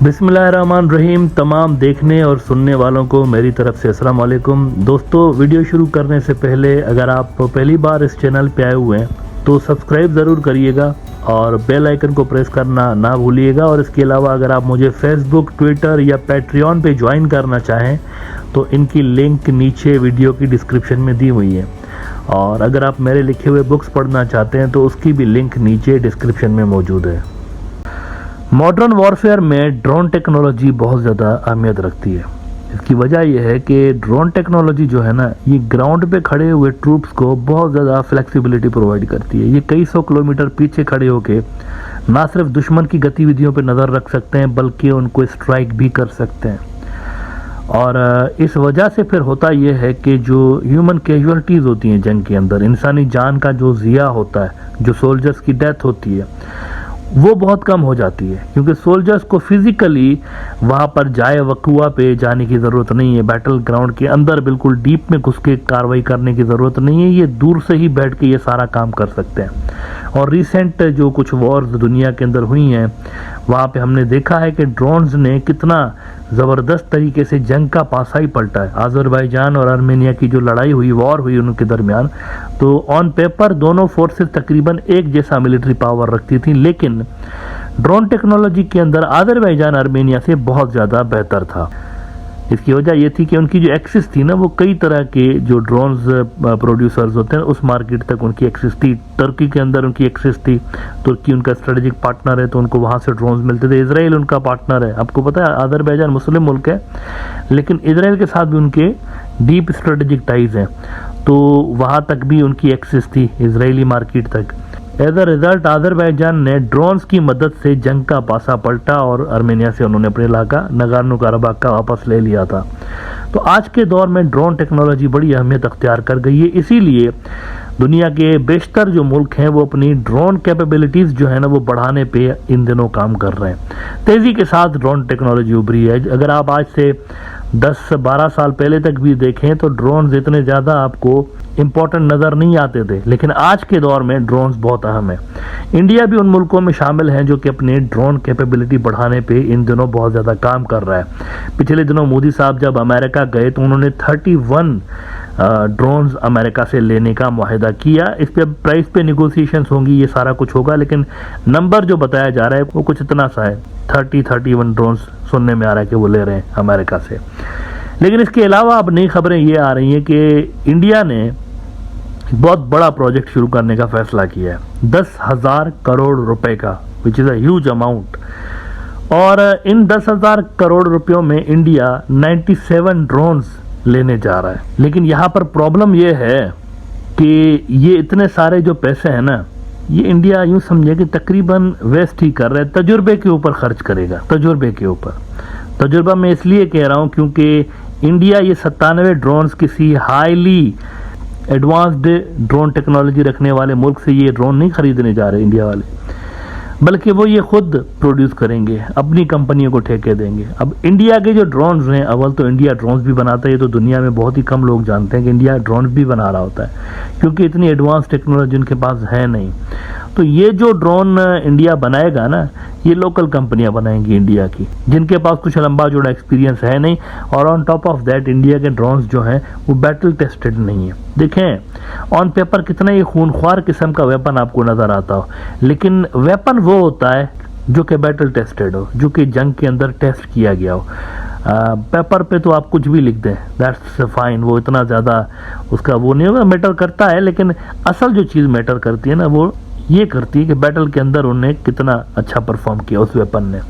बिस्मिल्लाहिर्रहमानिर्रहीम। तमाम देखने और सुनने वालों को मेरी तरफ से अस्सलाम वालेकुम। दोस्तों, वीडियो शुरू करने से पहले अगर आप पहली बार इस चैनल पे आए हुए हैं तो सब्सक्राइब ज़रूर करिएगा और बेल आइकन को प्रेस करना ना भूलिएगा। और इसके अलावा अगर आप मुझे फेसबुक, ट्विटर या पैट्रियन पे ज्वाइन करना चाहें तो इनकी लिंक नीचे वीडियो की डिस्क्रिप्शन में दी हुई है। और अगर आप मेरे लिखे हुए बुक्स पढ़ना चाहते हैं तो उसकी भी लिंक नीचे डिस्क्रिप्शन में मौजूद है। मॉडर्न वॉरफेयर में ड्रोन टेक्नोलॉजी बहुत ज़्यादा अहमियत रखती है। इसकी वजह यह है कि ड्रोन टेक्नोलॉजी जो है ना, ये ग्राउंड पे खड़े हुए ट्रूप्स को बहुत ज़्यादा फ्लेक्सिबिलिटी प्रोवाइड करती है। ये कई सौ किलोमीटर पीछे खड़े होके ना सिर्फ दुश्मन की गतिविधियों पे नज़र रख सकते हैं बल्कि उनको स्ट्राइक भी कर सकते हैं। और इस वजह से फिर होता यह है कि जो ह्यूमन कैजुअलिटीज़ होती हैं जंग के अंदर, इंसानी जान का जो ज़िया होता है, जो सोल्जर्स की डेथ होती है, वो बहुत कम हो जाती है। क्योंकि सोल्जर्स को फिज़िकली वहाँ पर जाए वकुआ पे जाने की ज़रूरत नहीं है। बैटल ग्राउंड के अंदर बिल्कुल डीप में घुस के कार्रवाई करने की ज़रूरत नहीं है। ये दूर से ही बैठ के ये सारा काम कर सकते हैं। और रिसेंट जो कुछ वॉर्स दुनिया के अंदर हुई हैं वहाँ पे हमने देखा है कि ड्रोन्स ने कितना ज़बरदस्त तरीके से जंग का पासा ही पलटा है। अज़रबैजान और आर्मेनिया की जो लड़ाई हुई, वॉर हुई उनके दरमियान, तो ऑन पेपर दोनों फोर्सेस तकरीबन एक जैसा मिलिट्री पावर रखती थी, लेकिन ड्रोन टेक्नोलॉजी के अंदर अज़रबैजान आर्मेनिया से बहुत ज़्यादा बेहतर था। इसकी वजह यह थी कि उनकी जो एक्सेस थी ना, वो कई तरह के जो ड्रोन्स प्रोड्यूसर्स होते हैं उस मार्केट तक उनकी एक्सेस थी। तुर्की के अंदर उनकी एक्सेस थी। तुर्की उनका स्ट्रेटेजिक पार्टनर है तो उनको वहाँ से ड्रोन्स मिलते थे। इजराइल उनका पार्टनर है। आपको पता है अज़रबैजान मुस्लिम मुल्क है, लेकिन इजराइल के साथ भी उनके डीप स्ट्रेटेजिक टाइज हैं, तो वहाँ तक भी उनकी एक्सेस थी, इजरायली मार्केट तक। एज अ रिजल्ट अज़रबैजान ने ड्रोन्स की मदद से जंग का पासा पलटा और आर्मेनिया से उन्होंने अपने इलाका नगार्नो कराबाख का वापस ले लिया था। तो आज के दौर में ड्रोन टेक्नोलॉजी बड़ी अहमियत अख्तियार कर गई है। इसीलिए दुनिया के बेशतर जो मुल्क हैं वो अपनी ड्रोन कैपेबिलिटीज़ जो है ना वो बढ़ाने पे इन दिनों काम कर रहे हैं। तेज़ी के साथ ड्रोन टेक्नोलॉजी उभरी है। अगर आप आज से 10-12 साल पहले तक भी देखें तो ड्रोन्स इतने ज़्यादा आपको इम्पोर्टेंट नज़र नहीं आते थे, लेकिन आज के दौर में ड्रोन्स बहुत अहम है। इंडिया भी उन मुल्कों में शामिल हैं जो कि अपने ड्रोन कैपेबिलिटी बढ़ाने पे इन दिनों बहुत ज़्यादा काम कर रहा है। पिछले दिनों मोदी साहब जब अमेरिका गए तो उन्होंने 31 ड्रोन्स अमेरिका से लेने का मुआहदा किया। इस पे प्राइस पे निगोसिएशंस होंगी, ये सारा कुछ होगा, लेकिन नंबर जो बताया जा रहा है वो कुछ इतना सा है। 31 ड्रोन्स सुनने में आ रहा है कि वो ले रहे हैं अमेरिका से। लेकिन इसके अलावा अब नई खबरें ये आ रही हैं कि इंडिया ने बहुत बड़ा प्रोजेक्ट शुरू करने का फैसला किया है, 10,000 करोड़ रुपए का, which is a huge amount. और इन 10,000 करोड़ रुपयों में इंडिया 97 ड्रोन्स लेने जा रहा है। लेकिन यहाँ पर प्रॉब्लम ये है कि ये इतने सारे जो पैसे हैं ना, ये इंडिया यूँ समझे कि तकरीबन वेस्ट ही कर रहा है। तजुर्बे के ऊपर खर्च करेगा, तजुर्बे के ऊपर। तजुर्बा मैं इसलिए कह रहा हूँ क्योंकि इंडिया ये 97 ड्रोन्स किसी हाईली एडवांस्ड ड्रोन टेक्नोलॉजी रखने वाले मुल्क से ये ड्रोन नहीं खरीदने जा रहे इंडिया वाले, बल्कि वो ये खुद प्रोड्यूस करेंगे, अपनी कंपनियों को ठेके देंगे। अब इंडिया के जो ड्रोन्स हैं, अव्वल तो इंडिया ड्रोन्स भी बनाता है, ये तो दुनिया में बहुत ही कम लोग जानते हैं कि इंडिया ड्रोन्स भी बना रहा होता है, क्योंकि इतनी एडवांस टेक्नोलॉजी उनके पास है नहीं। तो ये जो ड्रोन इंडिया बनाएगा ना, ये लोकल कंपनियां बनाएंगी इंडिया की, जिनके पास कुछ लंबा जोड़ा एक्सपीरियंस है नहीं। और on top of that India के ड्रोन्स जो हैं वो बैटल टेस्टेड नहीं है। देखें ऑन पेपर कितना ही खूनख्वार किस्म का वेपन आपको नज़र आता हो, लेकिन वेपन वो होता है जो कि बैटल टेस्टेड हो, जो कि जंग के अंदर टेस्ट किया गया हो। पेपर पे तो आप कुछ भी लिख दें, दैट्स फाइन, वो इतना ज़्यादा उसका वो नहीं होगा, मैटर करता है। लेकिन असल जो चीज़ मैटर करती है ना, वो ये करती है कि बैटल के अंदर उन्हें कितना अच्छा परफॉर्म किया उस वेपन ने।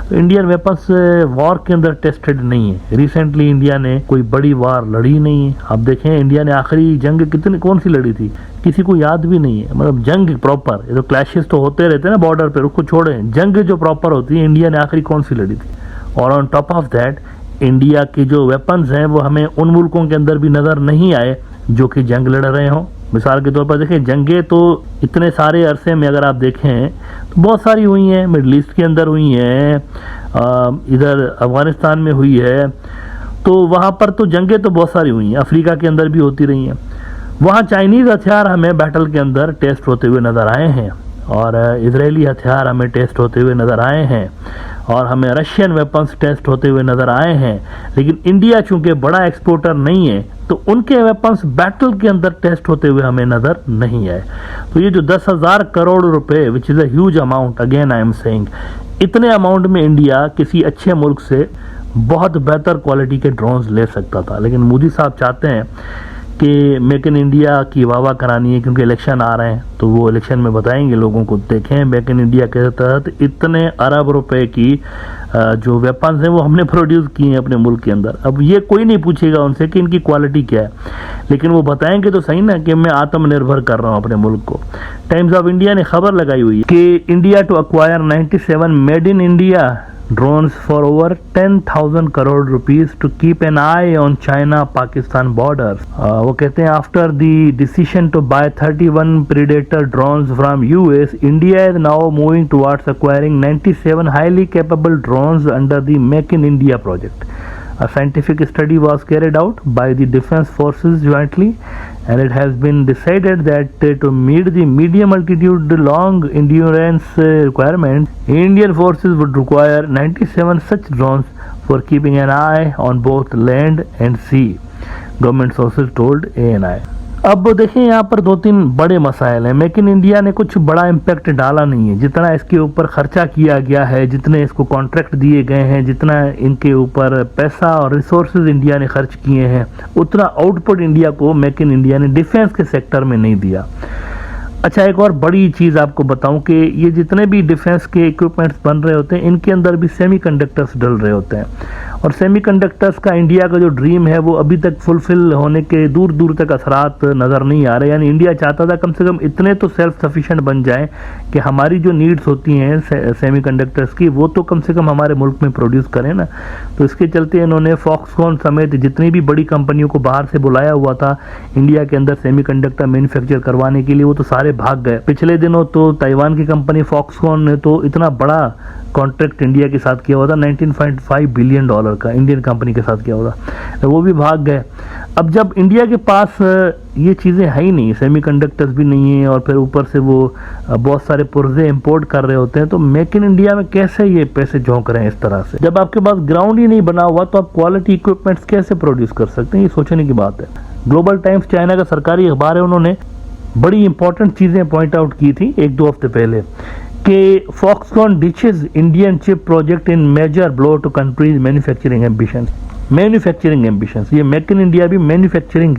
तो इंडियन वेपन्स वॉर के अंदर टेस्टेड नहीं है। रिसेंटली इंडिया ने कोई बड़ी वार लड़ी नहीं है। आप देखें इंडिया ने आखिरी जंग कितनी कौन सी लड़ी थी, किसी को याद भी नहीं है। मतलब जंग प्रॉपर, ये तो क्लैशेस तो होते रहते हैं ना बॉर्डर पे, उसको छोड़ें, जंग जो प्रॉपर होती है इंडिया ने आखिरी कौन सी लड़ी थी। और on top of that India के जो वेपन्स हैं वो हमें उन मुल्कों के अंदर भी नज़र नहीं आए जो कि जंग लड़ रहे हों। मिसाल के तौर पर देखें, जंगें तो इतने सारे अरसे में अगर आप देखें तो बहुत सारी हुई हैं। मिडल ईस्ट के अंदर हुई हैं, इधर अफ़गानिस्तान में हुई है, तो वहाँ पर तो जंगें तो बहुत सारी हुई हैं। अफ्रीका के अंदर भी होती रही हैं। वहाँ चाइनीज़ हथियार हमें बैटल के अंदर टेस्ट होते हुए नज़र आए हैं। और इजरायली हथियार हमें टेस्ट होते हुए नज़र आए हैं और हमें रशियन वेपन्स टेस्ट होते हुए नज़र आए हैं। लेकिन इंडिया चूंकि बड़ा एक्सपोर्टर नहीं है तो उनके वेपन्स बैटल के अंदर टेस्ट होते हुए हमें नज़र नहीं आए। तो ये जो 10,000 करोड़ रुपए which is a huge amount, again I am saying, इतने अमाउंट में इंडिया किसी अच्छे मुल्क से बहुत बेहतर क्वालिटी के ड्रोन्स ले सकता था। लेकिन मोदी साहब चाहते हैं कि मेक इन इंडिया की वाह करानी है, क्योंकि इलेक्शन आ रहे हैं तो वो इलेक्शन में बताएंगे लोगों को, देखें मेक इन इंडिया के तहत इतने अरब रुपए की जो वेपन्स हैं वो हमने प्रोड्यूस किए हैं अपने मुल्क के अंदर। अब ये कोई नहीं पूछेगा उनसे कि इनकी क्वालिटी क्या है, लेकिन वो बताएंगे तो सही ना कि मैं आत्मनिर्भर कर रहा हूँ अपने मुल्क को। टाइम्स ऑफ इंडिया ने खबर लगाई हुई है कि India to acquire 97 made in India drones for over 10,000 crore rupees to keep an eye on China-Pakistan borders. वो कहते हैं after the decision to buy 31 Predator drones from US, India is now moving towards acquiring 97 highly capable drones under the Make in India project. A scientific study was carried out by the Defence Forces jointly, and it has been decided that to meet the medium altitude long endurance requirements, Indian forces would require 97 such drones for keeping an eye on both land and sea, government sources told ANI. अब देखें यहाँ पर दो तीन बड़े मसाइल हैं। Make in India ने कुछ बड़ा इम्पैक्ट डाला नहीं है। जितना इसके ऊपर खर्चा किया गया है, जितने इसको कॉन्ट्रैक्ट दिए गए हैं, जितना इनके ऊपर पैसा और रिसोर्सेज इंडिया ने खर्च किए हैं, उतना आउटपुट इंडिया को मेक इन इंडिया ने डिफेंस के सेक्टर में नहीं दिया। अच्छा, एक और बड़ी चीज़ आपको बताऊं कि ये जितने भी डिफेंस के इक्विपमेंट्स बन रहे होते हैं, इनके अंदर भी सेमीकंडक्टर्स डल रहे होते हैं, और सेमीकंडक्टर्स का इंडिया का जो ड्रीम है वो अभी तक फुलफिल होने के दूर दूर तक असरात नज़र नहीं आ रहे। यानी इंडिया चाहता था कम से कम इतने तो सेल्फ सफिशिएंट बन जाए कि हमारी जो नीड्स होती हैं सेमीकंडक्टर्स की वो तो कम से कम हमारे मुल्क में प्रोड्यूस करें ना। तो इसके चलते इन्होंने फॉक्सकॉन समेत जितनी भी बड़ी कंपनियों को बाहर से बुलाया हुआ था इंडिया के अंदर सेमीकंडक्टर मैन्युफैक्चर करवाने के लिए, वो तो सारे भाग गए। पिछले दिनों तो ताइवान की कंपनी फॉक्सकॉन ने तो इतना बड़ा कॉन्ट्रैक्ट इंडिया के साथ किया हुआ था, $19.5 बिलियन का इंडियन कंपनी के साथ किया हुआ था, वो भी भाग गए। अब जब इंडिया के पास ये चीज़ें है ही नहीं, सेमीकंडक्टर्स भी नहीं है, और फिर ऊपर से वो बहुत सारे पुर्जे इंपोर्ट कर रहे होते हैं, तो मेक इन इंडिया में कैसे ये पैसे झोंक रहे हैं इस तरह से? जब आपके पास ग्राउंड ही नहीं बना हुआ तो आप क्वालिटी इक्विपमेंट्स कैसे प्रोड्यूस कर सकते हैं? ये सोचने की बात है। ग्लोबल टाइम्स चाइना का सरकारी अखबार है, उन्होंने बड़ी इंपॉर्टेंट चीज़ें पॉइंट आउट की थी एक दो हफ्ते पहले कि Foxconn ditches Indian chip project in major blow to country's manufacturing ambitions. ये मेक इन इंडिया भी मैन्युफैक्चरिंग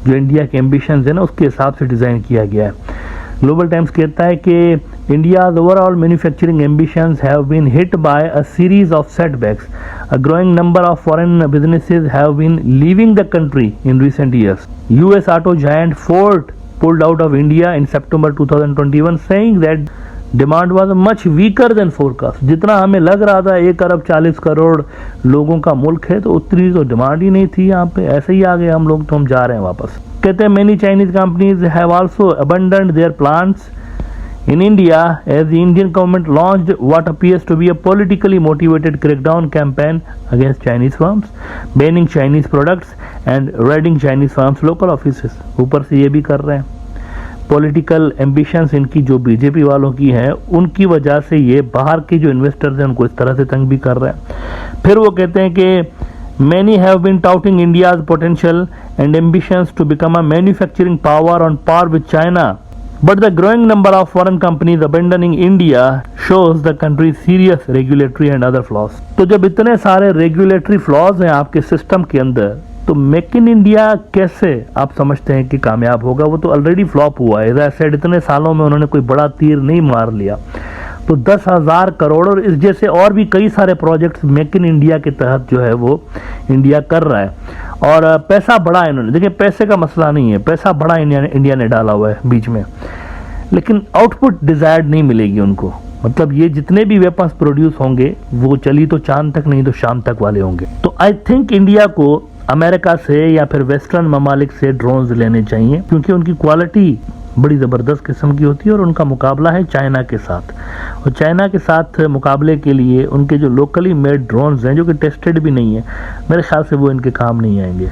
जो इंडिया के एम्बिशंस है ना उसके हिसाब से डिज़ाइन किया गया है। ग्लोबल टाइम्स कहता है कि India's overall manufacturing ambitions have been hit by a series of setbacks. A growing number of foreign businesses have been leaving the country in recent years. US auto giant Ford pulled out of India in September 2021, saying that demand was much weaker than forecast. जितना हमें लग रहा था 1 अरब 40 करोड़ लोगों का मुल्क है तो उतनी तो डिमांड ही नहीं थी यहाँ पे, ऐसे ही आ गए हम लोग, तो हम जा रहे हैं वापस। कहते हैं many Chinese companies have also abandoned their plants in India as the Indian government launched what appears to be a politically motivated crackdown campaign against Chinese firms, banning Chinese products and raiding Chinese firms local offices. ऊपर से ये भी कर रहे हैं, political ambitions इनकी जो BJP वालों की है उनकी वजह से ये बाहर के जो इन्वेस्टर्स हैं उनको इस तरह से तंग भी कर रहे हैं। फिर वो कहते हैं कि many have been touting India's potential and ambitions to become a manufacturing power on par with China. But the growing number of foreign companies abandoning India shows the country's serious regulatory and other flaws. तो जब इतने सारे regulatory flaws हैं आपके system के अंदर, तो make in India कैसे आप समझते हैं कि कामयाब होगा? वो तो ऑलरेडी फ्लॉप हुआ है। एज सेड इतने सालों में उन्होंने कोई बड़ा तीर नहीं मार लिया। तो 10,000 करोड़ और इस जैसे और भी कई सारे प्रोजेक्ट्स मेक इन इंडिया के तहत जो है वो इंडिया कर रहा है, और पैसा बड़ा है इन्होंने। देखिए, पैसे का मसला नहीं है, पैसा बड़ा इंडिया ने डाला हुआ है बीच में, लेकिन आउटपुट डिजायर्ड नहीं मिलेगी उनको। मतलब ये जितने भी वेपन्स प्रोड्यूस होंगे वो चली तो चांद तक नहीं तो शाम तक वाले होंगे। तो आई थिंक इंडिया को अमेरिका से या फिर वेस्टर्न ममालिक से ड्रोन्स लेने चाहिए, क्योंकि उनकी क्वालिटी बड़ी ज़बरदस्त किस्म की होती है और उनका मुकाबला है चाइना के साथ। और चाइना के साथ मुकाबले के लिए उनके जो लोकली मेड ड्रोन्स हैं जो कि टेस्टेड भी नहीं है, मेरे ख्याल से वो इनके काम नहीं आएंगे।